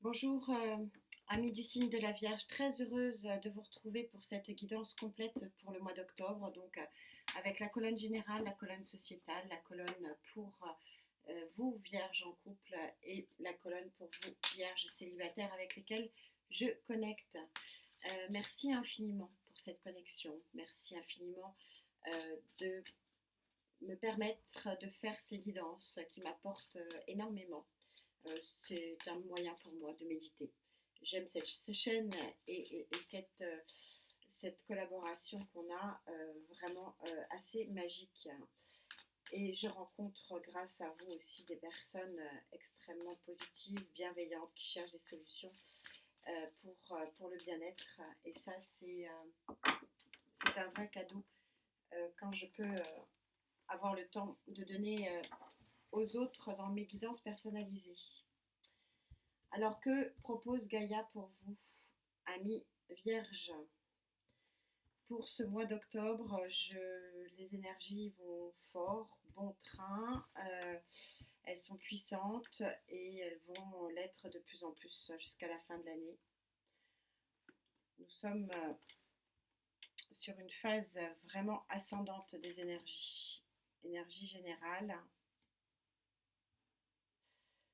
Bonjour, amis du signe de la Vierge, très heureuse de vous retrouver pour cette guidance complète pour le mois d'octobre, donc avec la colonne générale, la colonne sociétale, la colonne pour vous, Vierges en couple, et la colonne pour vous, Vierges célibataires, avec lesquelles je connecte. Merci infiniment pour cette connexion, merci infiniment de me permettre de faire ces guidances qui m'apportent énormément. C'est un moyen pour moi de méditer. J'aime cette chaîne et cette collaboration qu'on a vraiment assez magique. Et je rencontre grâce à vous aussi des personnes extrêmement positives, bienveillantes, qui cherchent des solutions pour le bien-être. Et ça, c'est un vrai cadeau quand je peux avoir le temps de donner aux autres dans mes guidances personnalisées. Alors que propose Gaïa pour vous, amis vierges? Pour ce mois d'octobre, les énergies vont fort, bon train, elles sont puissantes et elles vont l'être de plus en plus jusqu'à la fin de l'année. Nous sommes sur une phase vraiment ascendante des énergies, énergie générale.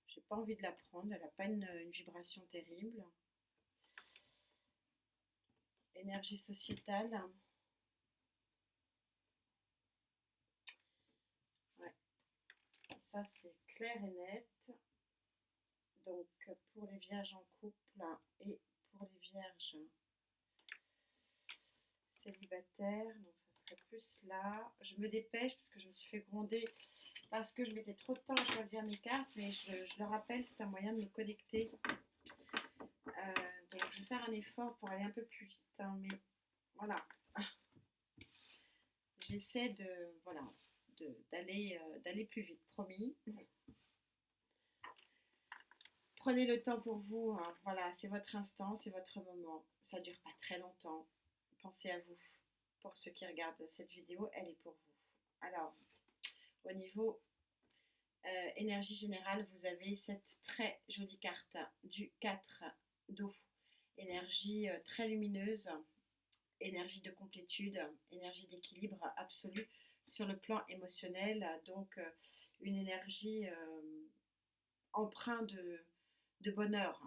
J'ai pas envie de la prendre, elle n'a pas une vibration terrible. Énergie sociétale. Ouais, ça c'est clair et net. Donc pour les vierges en couple et pour les vierges célibataires, donc ça serait plus là. Je me dépêche parce que je me suis fait gronder parce que je mettais trop de temps à choisir mes cartes, mais je le rappelle, c'est un moyen de me connecter. Donc je vais faire un effort pour aller un peu plus vite, hein, mais voilà. J'essaie d'aller plus vite, promis. Prenez le temps pour vous, hein. Voilà, c'est votre instant, c'est votre moment. Ça ne dure pas très longtemps. Pensez à vous. Pour ceux qui regardent cette vidéo, elle est pour vous. Alors, au niveau énergie générale, vous avez cette très jolie carte du 4 d'eau. Énergie très lumineuse, énergie de complétude, énergie d'équilibre absolu sur le plan émotionnel. Donc, une énergie empreinte de bonheur.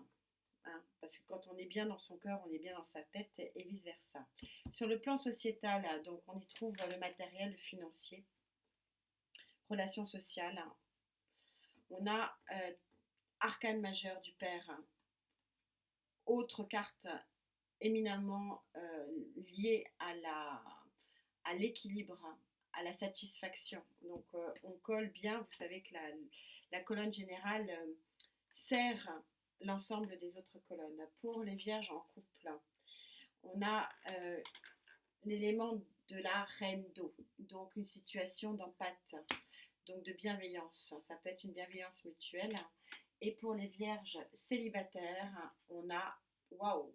Hein, parce que quand on est bien dans son cœur, on est bien dans sa tête et vice-versa. Sur le plan sociétal, donc on y trouve le matériel, le financier, relations sociales. On a arcane majeur du père, autre carte éminemment liée à l'équilibre, à la satisfaction. Donc on colle bien, vous savez que la colonne générale sert l'ensemble des autres colonnes. Pour les vierges en couple, on a l'élément de la reine d'eau, donc une situation d'empathie, donc de bienveillance. Ça peut être une bienveillance mutuelle. Et pour les vierges célibataires, on a, waouh,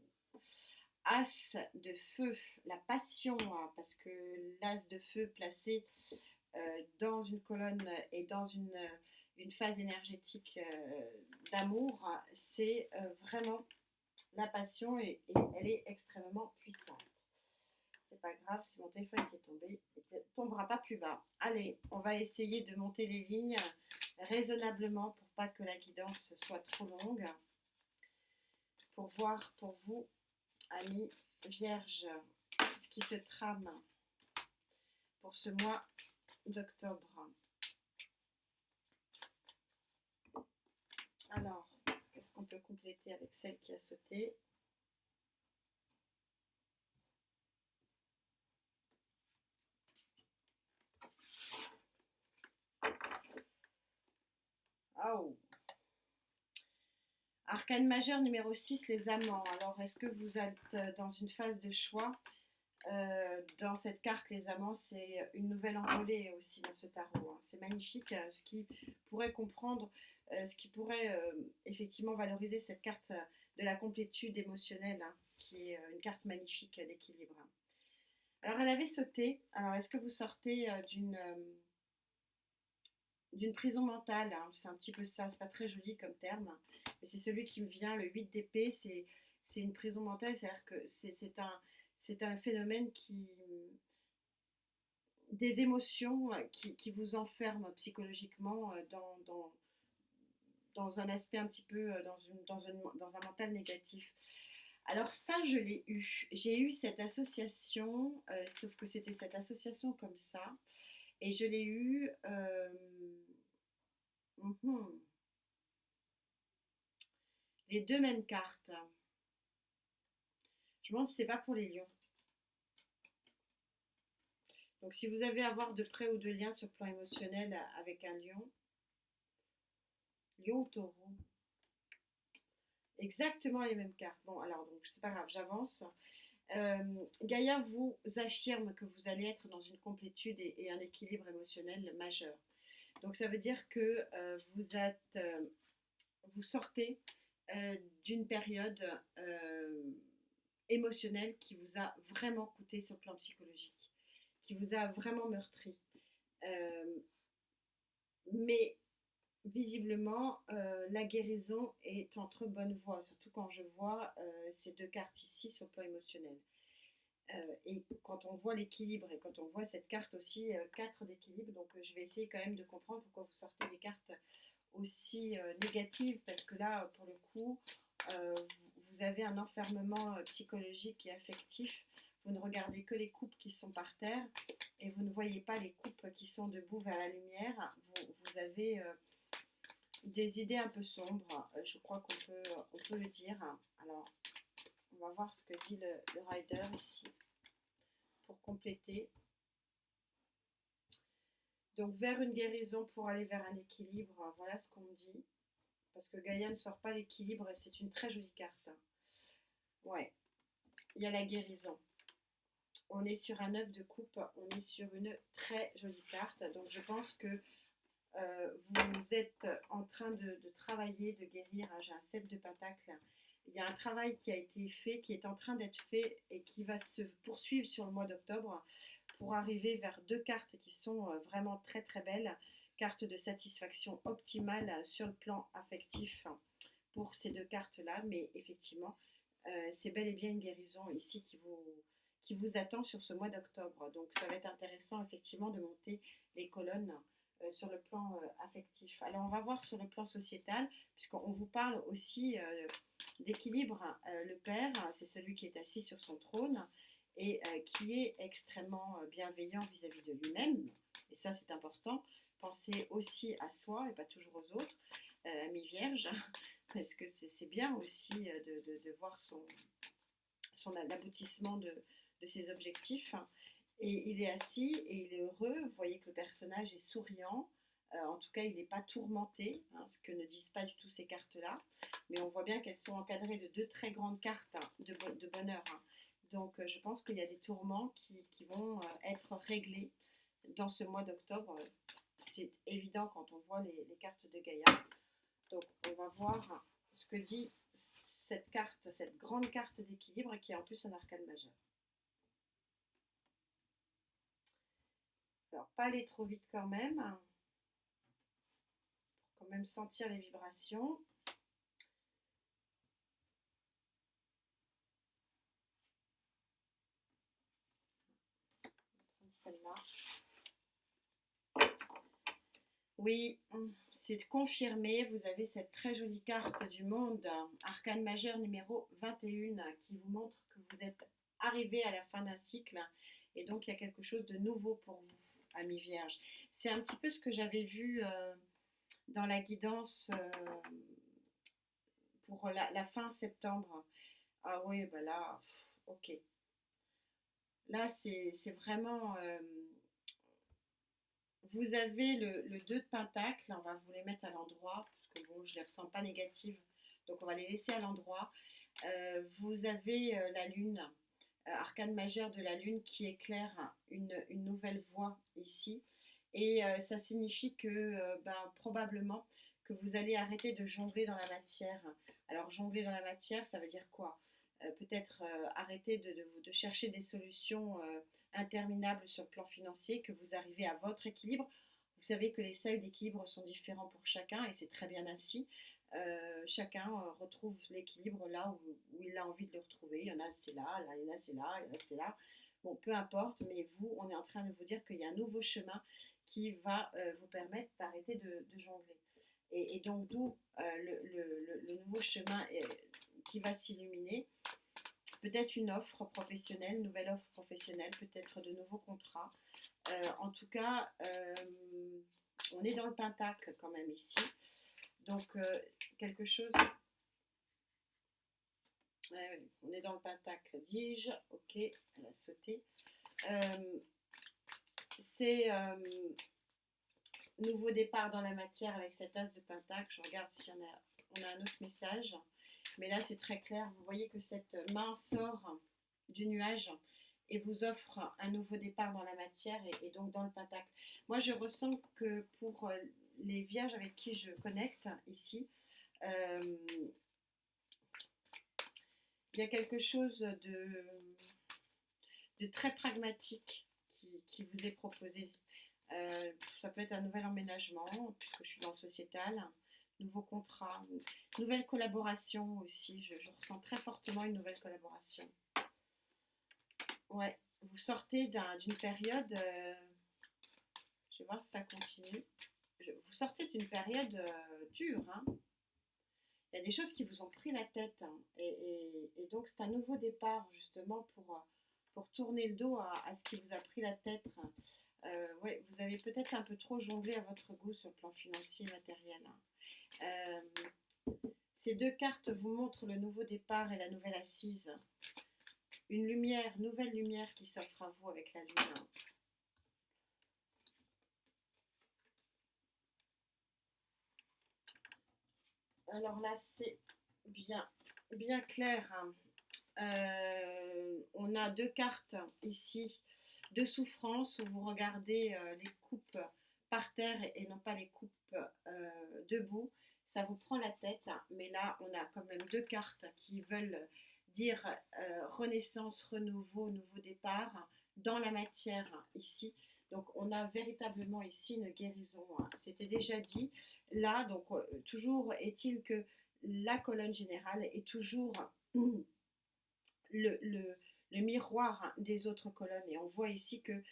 As de feu, la passion, hein, parce que l'as de feu placé dans une colonne et dans une phase énergétique d'amour, c'est vraiment la passion et elle est extrêmement puissante. C'est pas grave, c'est mon téléphone qui est tombé, il ne tombera pas plus bas. Allez, on va essayer de monter les lignes raisonnablement pour pas que la guidance soit trop longue. Pour voir pour vous, amis vierges, ce qui se trame pour ce mois d'octobre. Alors, qu'est-ce qu'on peut compléter avec celle qui a sauté? Oh. Arcane majeur numéro 6, les amants. Alors, est-ce que vous êtes dans une phase de choix? Dans cette carte, les amants, c'est une nouvelle envolée aussi dans ce tarot. Hein. C'est magnifique, ce qui pourrait comprendre, ce qui pourrait effectivement valoriser cette carte de la complétude émotionnelle, hein, qui est une carte magnifique d'équilibre. Alors, elle avait sauté. Alors, est-ce que vous sortez d'une prison mentale, hein. C'est un petit peu ça, c'est pas très joli comme terme, mais c'est celui qui me vient, le 8 d'épée, c'est une prison mentale, c'est-à-dire que c'est un phénomène des émotions qui vous enferment psychologiquement dans un aspect un petit peu, dans un mental négatif. Alors ça, je l'ai eu. J'ai eu cette association, sauf que c'était cette association comme ça. Et je l'ai eu. Mhm, les deux mêmes cartes. Je me demande si c'est pas pour les lions. Donc si vous avez à voir de près ou de lien sur le plan émotionnel avec un lion, lion ou taureau, exactement les mêmes cartes. Bon, alors donc c'est pas grave, j'avance. Gaïa vous affirme que vous allez être dans une complétude et un équilibre émotionnel majeur. Donc ça veut dire que vous sortez d'une période émotionnelle qui vous a vraiment coûté sur le plan psychologique, qui vous a vraiment meurtri. Euh, mais visiblement, la guérison est entre bonne voie, surtout quand je vois ces deux cartes ici sur le plan émotionnel. Et quand on voit l'équilibre et quand on voit cette carte aussi, 4 d'équilibre, donc je vais essayer quand même de comprendre pourquoi vous sortez des cartes aussi négatives, parce que là, pour le coup, vous avez un enfermement psychologique et affectif. Vous ne regardez que les coupes qui sont par terre et vous ne voyez pas les coupes qui sont debout vers la lumière. Vous avez des idées un peu sombres, je crois on peut le dire. Alors, on va voir ce que dit le rider ici pour compléter. Donc, vers une guérison pour aller vers un équilibre, voilà ce qu'on me dit. Parce que Gaïa ne sort pas l'équilibre et c'est une très jolie carte. Ouais, il y a la guérison. On est sur un œuf de coupe, on est sur une très jolie carte. Donc, je pense que vous êtes en train de travailler, de guérir. J'ai un 7 de pentacle. Il y a un travail qui a été fait, qui est en train d'être fait et qui va se poursuivre sur le mois d'octobre pour arriver vers deux cartes qui sont vraiment très très belles. Carte de satisfaction optimale sur le plan affectif pour ces deux cartes-là. Mais effectivement, c'est bel et bien une guérison ici qui vous attend sur ce mois d'octobre. Donc ça va être intéressant effectivement de monter les colonnes sur le plan affectif. Alors on va voir sur le plan sociétal, puisqu'on vous parle aussi d'équilibre. Le père, c'est celui qui est assis sur son trône et qui est extrêmement bienveillant vis-à-vis de lui-même. Et ça, c'est important. Pensez aussi à soi et pas toujours aux autres. Ami Vierge, parce que c'est bien aussi de voir l'aboutissement de ses objectifs. Et il est assis et il est heureux. Vous voyez que le personnage est souriant. En tout cas, il n'est pas tourmenté, hein, ce que ne disent pas du tout ces cartes-là. Mais on voit bien qu'elles sont encadrées de deux très grandes cartes de bonheur. Hein. Donc, je pense qu'il y a des tourments qui vont être réglés dans ce mois d'octobre. C'est évident quand on voit les cartes de Gaïa. Donc, on va voir ce que dit cette carte, cette grande carte d'équilibre qui est en plus un arcane majeur. Alors, pas aller trop vite quand même. Quand même sentir les vibrations. Celle-là. Oui, c'est confirmé. Vous avez cette très jolie carte du monde, arcane majeur numéro 21, qui vous montre que vous êtes arrivé à la fin d'un cycle. Et donc, il y a quelque chose de nouveau pour vous, ami Vierge. C'est un petit peu ce que j'avais vu dans la guidance pour la fin septembre. Ah oui, bah là, ok. Là, c'est vraiment... vous avez le 2 de pentacle, on va vous les mettre à l'endroit, parce que bon, je ne les ressens pas négatives, donc on va les laisser à l'endroit. Vous avez la lune, arcane majeur de la lune qui éclaire une nouvelle voie ici. Et ça signifie que probablement que vous allez arrêter de jongler dans la matière. Alors jongler dans la matière, ça veut dire quoi? Peut-être arrêter de chercher des solutions interminables sur le plan financier, que vous arrivez à votre équilibre. Vous savez que les seuils d'équilibre sont différents pour chacun et c'est très bien ainsi. Chacun retrouve l'équilibre là où il a envie de le retrouver. Il y en a c'est là, là il y en a c'est là, il y en a c'est là. Bon, peu importe, mais vous, on est en train de vous dire qu'il y a un nouveau chemin qui va vous permettre d'arrêter de jongler. Et donc d'où le nouveau chemin qui va s'illuminer. Peut-être une offre professionnelle, une nouvelle offre professionnelle, peut-être de nouveaux contrats. En tout cas, on est dans le pentacle quand même ici. Donc, quelque chose. On est dans le pentacle, dis-je. Ok, elle a sauté. C'est nouveau départ dans la matière avec cet as de pentacle. Je regarde si on a un autre message. Mais là, c'est très clair. Vous voyez que cette main sort du nuage et vous offre un nouveau départ dans la matière et donc dans le pentacle. Moi, je ressens que pour les vierges avec qui je connecte ici, il y a quelque chose de très pragmatique qui vous est proposé. Ça peut être un nouvel emménagement, puisque je suis dans le sociétal, nouveau contrat, nouvelle collaboration aussi. Je ressens très fortement une nouvelle collaboration. Ouais, vous sortez d'une période, je vais voir si ça continue. Vous sortez d'une période dure, hein. Il y a des choses qui vous ont pris la tête, hein, et donc c'est un nouveau départ justement pour tourner le dos à ce qui vous a pris la tête. Ouais, vous avez peut-être un peu trop jonglé à votre goût sur le plan financier et matériel, hein. Ces deux cartes vous montrent le nouveau départ et la nouvelle assise. Une lumière, nouvelle lumière qui s'offre à vous avec la lune. Alors là, c'est bien clair, hein. On a deux cartes ici de souffrance où vous regardez les coupes par terre et non pas les coupes debout. Ça vous prend la tête, mais là, on a quand même deux cartes qui veulent dire renaissance, renouveau, nouveau départ dans la matière ici. Donc, on a véritablement ici une guérison, hein. C'était déjà dit. Là, donc, toujours est-il que la colonne générale est toujours le miroir des autres colonnes. Et on voit ici que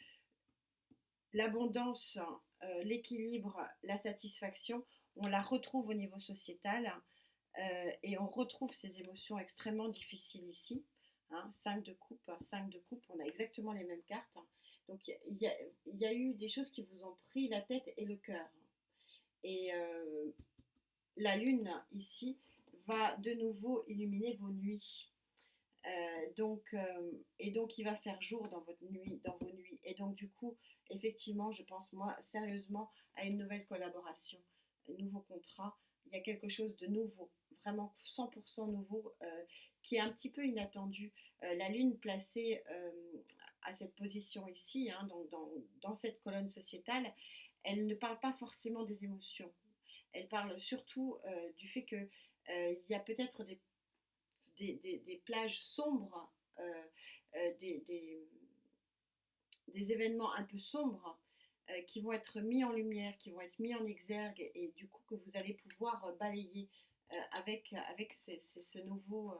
l'abondance, l'équilibre, la satisfaction, on la retrouve au niveau sociétal, et on retrouve ces émotions extrêmement difficiles ici. Hein, 5 de coupe, 5 de coupe, on a exactement les mêmes cartes. Donc il y a eu des choses qui vous ont pris la tête et le cœur. Et la lune ici va de nouveau illuminer vos nuits. Et donc il va faire jour dans votre nuit, dans vos nuits. Et donc du coup, effectivement, je pense moi sérieusement à une nouvelle collaboration, un nouveau contrat. Il y a quelque chose de nouveau, vraiment 100% nouveau, qui est un petit peu inattendu. La lune placée à cette position ici, hein, donc dans cette colonne sociétale, elle ne parle pas forcément des émotions. Elle parle surtout du fait que il y a peut-être des plages sombres, des événements un peu sombres qui vont être mis en lumière, qui vont être mis en exergue et du coup que vous allez pouvoir balayer avec ce nouveau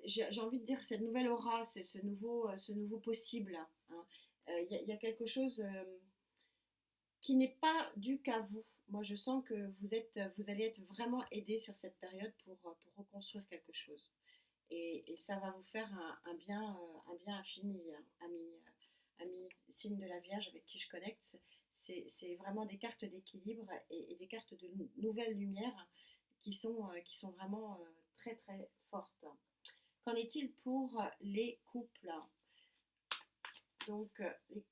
j'ai envie de dire cette nouvelle aura, c'est ce nouveau possible, hein. Y a quelque chose qui n'est pas dû qu'à vous. Moi, je sens que vous allez être vraiment aidé sur cette période pour reconstruire quelque chose. Et ça va vous faire un bien infini, hein, ami signe de la Vierge avec qui je connecte. C'est vraiment des cartes d'équilibre et des cartes de nouvelle lumière qui sont vraiment très très fortes. Qu'en est-il pour les couples? Donc, les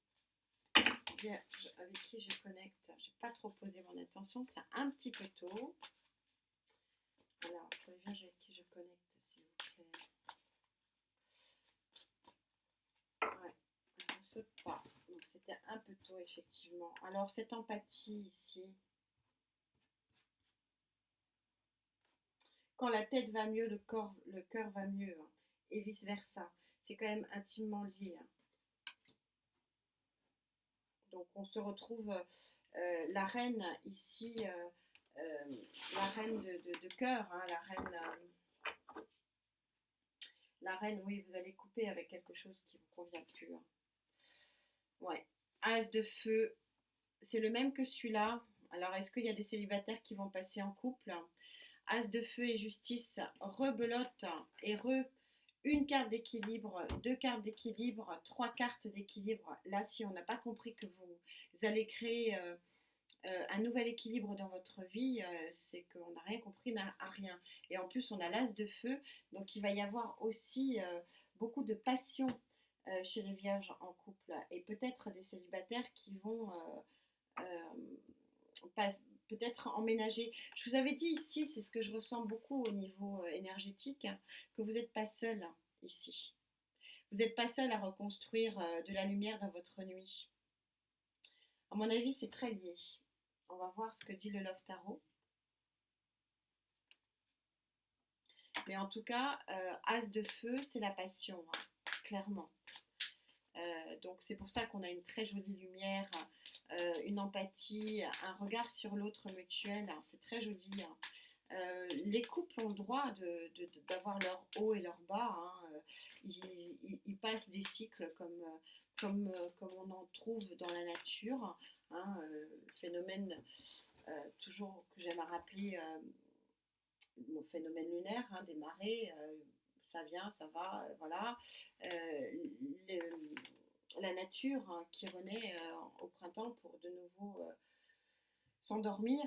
vierges avec qui je connecte, j'ai pas trop posé mon attention, c'est un petit peu tôt. Alors, pour les vierges avec qui je connecte, s'il vous plaît. Ouais, on ne saute pas. Donc, c'était un peu tôt, effectivement. Alors, cette empathie ici. Quand la tête va mieux, le cœur va mieux, hein, et vice-versa. C'est quand même intimement lié, hein. Donc on se retrouve la reine ici, la reine de cœur, hein, la reine, oui, vous allez couper avec quelque chose qui vous convient plus, hein. Ouais, As de feu, c'est le même que celui-là. Alors, est-ce qu'il y a des célibataires qui vont passer en couple? As de feu et justice, rebelote et une carte d'équilibre, deux cartes d'équilibre, trois cartes d'équilibre. Là, si on n'a pas compris que vous allez créer un nouvel équilibre dans votre vie, c'est qu'on n'a rien compris à rien. Et en plus, on a l'as de feu, donc il va y avoir aussi beaucoup de passion chez les vierges en couple et peut-être des célibataires qui vont peut-être emménager. Je vous avais dit ici, c'est ce que je ressens beaucoup au niveau énergétique, que vous n'êtes pas seul ici. Vous n'êtes pas seul à reconstruire de la lumière dans votre nuit. À mon avis, c'est très lié. On va voir ce que dit le Love Tarot. Mais en tout cas, As de feu, c'est la passion, hein, clairement. Donc c'est pour ça qu'on a une très jolie lumière, une empathie, un regard sur l'autre mutuel, hein, c'est très joli, hein. Les couples ont le droit d'avoir leur haut et leur bas, hein. Ils passent des cycles comme on en trouve dans la nature, hein. Phénomène toujours que j'aime à rappeler, mon phénomène lunaire, hein, des marées, ça vient, ça va, voilà. La nature, hein, qui renaît au printemps pour de nouveau s'endormir.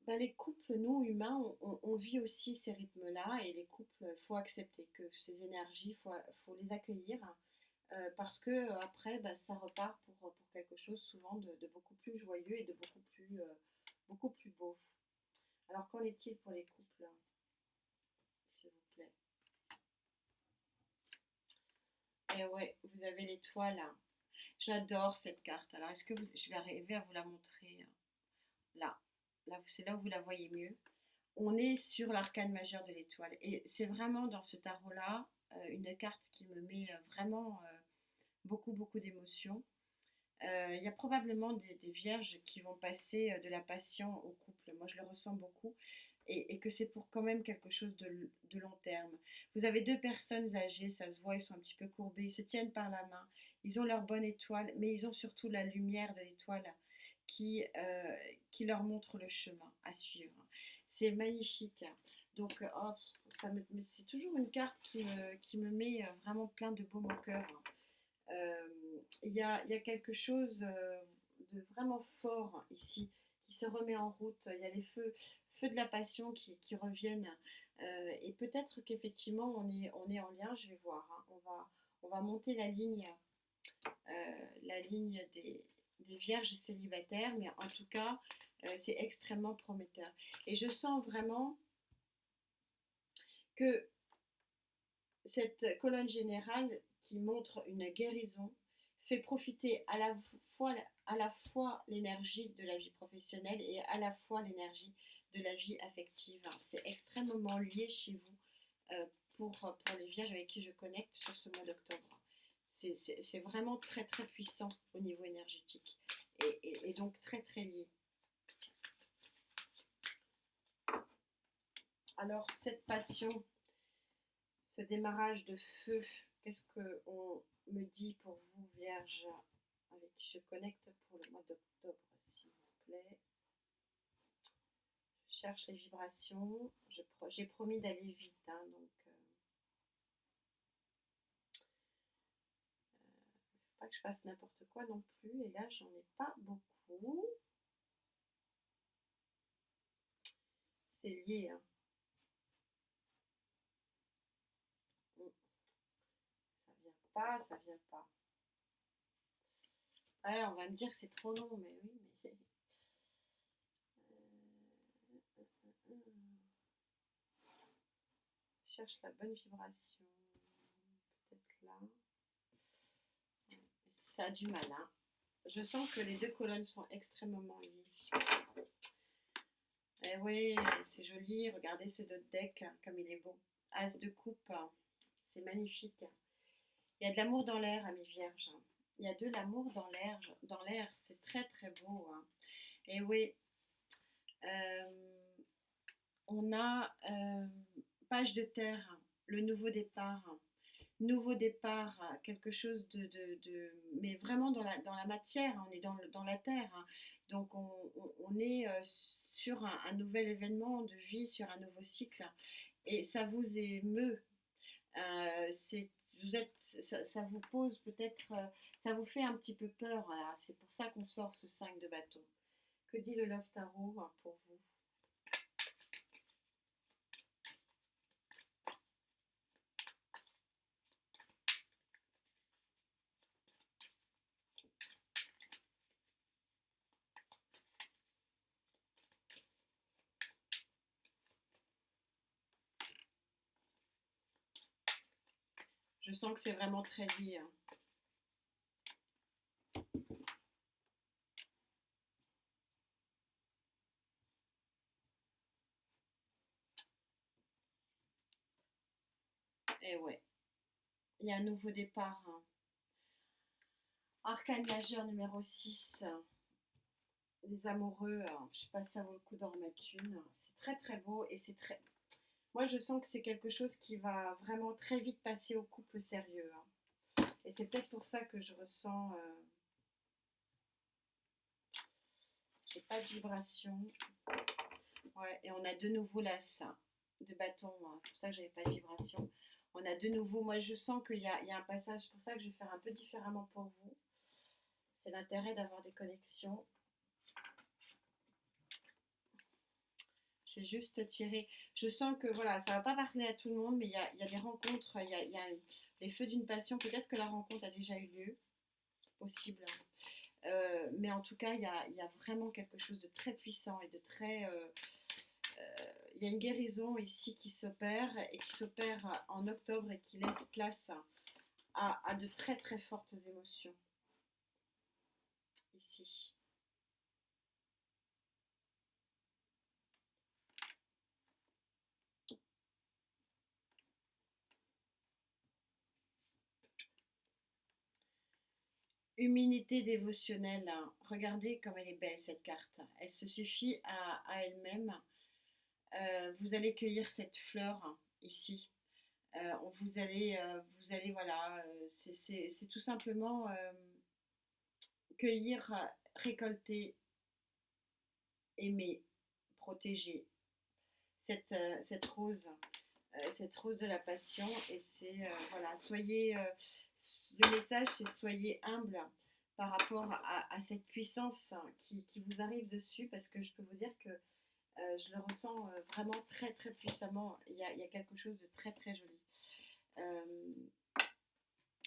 Ben, les couples, nous humains, on vit aussi ces rythmes-là et les couples, il faut accepter que ces énergies, faut les accueillir, parce que après, ben, ça repart pour quelque chose souvent de beaucoup plus joyeux et de beaucoup plus beau. Alors qu'en est-il pour les couples, hein, s'il vous plaît? Et ouais, vous avez l'étoile, hein. J'adore cette carte. Alors, je vais arriver à vous la montrer, là. Là, c'est là où vous la voyez mieux. On est sur l'arcane majeur de l'étoile. Et c'est vraiment dans ce tarot-là une carte qui me met vraiment beaucoup, beaucoup d'émotions. Il y a probablement des vierges qui vont passer de la passion au couple. Moi, je le ressens beaucoup. Et que c'est pour quand même quelque chose de long terme. Vous avez deux personnes âgées, ça se voit, ils sont un petit peu courbés, ils se tiennent par la main, ils ont leur bonne étoile, mais ils ont surtout la lumière de l'étoile qui leur montre le chemin à suivre. C'est magnifique. Donc, oh, c'est toujours une carte qui me met vraiment plein de baume au cœur. Il y a quelque chose de vraiment fort ici qui se remet en route. Il y a les feux de la passion qui reviennent. Et peut-être qu'effectivement, on est en lien, je vais voir, hein. On va monter la ligne des vierges célibataires, mais en tout cas, c'est extrêmement prometteur. Et je sens vraiment que cette colonne générale qui montre une guérison fait profiter à la fois l'énergie de la vie professionnelle et à la fois l'énergie de la vie affective. C'est extrêmement lié chez vous pour les vierges avec qui je connecte sur ce mois d'octobre. C'est vraiment très très puissant au niveau énergétique et donc très très lié. Alors cette passion, ce démarrage de feu, qu'est-ce qu'on me dit pour vous, Vierge, avec qui je connecte pour le mois d'octobre, s'il vous plaît? Je cherche les vibrations. J'ai promis d'aller vite, hein, donc faut pas que je fasse n'importe quoi non plus. Et là, j'en ai pas beaucoup. C'est lié, hein. Ça vient pas, ça vient pas. Ouais, on va me dire que c'est trop long, mais oui, mais... Je cherche la bonne vibration. Peut-être là. Ça a du mal, hein. Je sens que les deux colonnes sont extrêmement liées. Eh oui, c'est joli. Regardez ce dos de deck, comme il est beau. As de coupe, c'est magnifique. Il y a de l'amour dans l'air, amis vierges. Il y a de l'amour dans l'air, c'est très très beau, hein. Et oui, euh, on a page de terre, le nouveau départ, quelque chose mais vraiment dans la matière, hein, on est dans la terre, hein. Donc on est sur un nouvel événement de vie, sur un nouveau cycle, et ça vous émeut. C'est, ça vous pose peut-être, ça vous fait un petit peu peur. Voilà. C'est pour ça qu'on sort ce 5 de bâton. Que dit le Love Tarot, hein, pour vous? Je sens que c'est vraiment très lié, hein. Et ouais, il y a un nouveau départ, hein. Arcane majeur numéro 6, les amoureux, je sais pas si ça vaut le coup d'en remettre une. C'est très très beau et c'est très... Moi je sens que c'est quelque chose qui va vraiment très vite passer au couple sérieux, hein. Et c'est peut-être pour ça que je ressens... j'ai pas de vibration. Ouais, et on a de nouveau l'as de bâton, hein. C'est pour ça que j'avais pas de vibration. On a de nouveau, moi je sens il y a un passage, c'est pour ça que je vais faire un peu différemment pour vous. C'est l'intérêt d'avoir des connexions. J'ai juste tiré. Je sens que voilà, ça va pas parler à tout le monde, mais il y a des rencontres, il y a les feux d'une passion. Peut-être que la rencontre a déjà eu lieu, possible. Mais en tout cas, il y a vraiment quelque chose de très puissant et de très. Il y a une guérison ici qui s'opère et qui s'opère en octobre et qui laisse place à de très très fortes émotions ici. Humilité dévotionnelle, hein. Regardez comme elle est belle cette carte. Elle se suffit à elle-même. Vous allez cueillir cette fleur, hein, ici. Vous allez voilà, c'est tout simplement cueillir, récolter, aimer, protéger cette rose de la passion. Et c'est voilà, soyez, le message c'est soyez humble par rapport à cette puissance qui vous arrive dessus, parce que je peux vous dire que je le ressens vraiment très très puissamment. Il y a quelque chose de très très joli. Euh,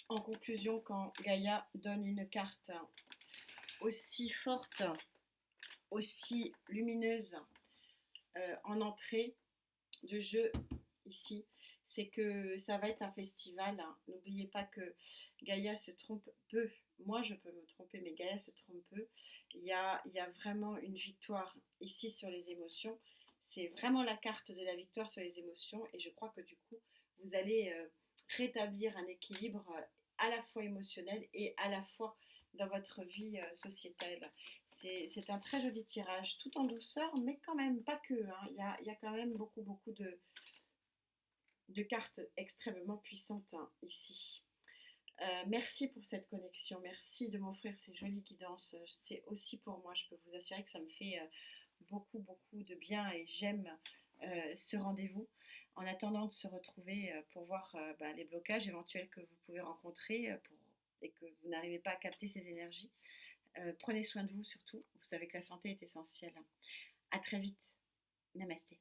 En conclusion, quand Gaïa donne une carte aussi forte, aussi lumineuse en entrée de jeu ici, c'est que ça va être un festival, hein. N'oubliez pas que Gaïa se trompe peu. Moi, je peux me tromper, mais Gaïa se trompe peu. Il y a vraiment une victoire ici sur les émotions. C'est vraiment la carte de la victoire sur les émotions. Et je crois que du coup, vous allez rétablir un équilibre à la fois émotionnel et à la fois dans votre vie sociétale. C'est un très joli tirage, tout en douceur, mais quand même pas que, hein. Il y a quand même beaucoup, beaucoup de cartes extrêmement puissantes, hein, ici. Merci pour cette connexion, merci de m'offrir ces jolies guidances. C'est aussi pour moi, je peux vous assurer que ça me fait beaucoup, beaucoup de bien et j'aime ce rendez-vous. En attendant de se retrouver pour voir les blocages éventuels que vous pouvez rencontrer et que vous n'arrivez pas à capter ces énergies, prenez soin de vous surtout. Vous savez que la santé est essentielle. À très vite. Namasté.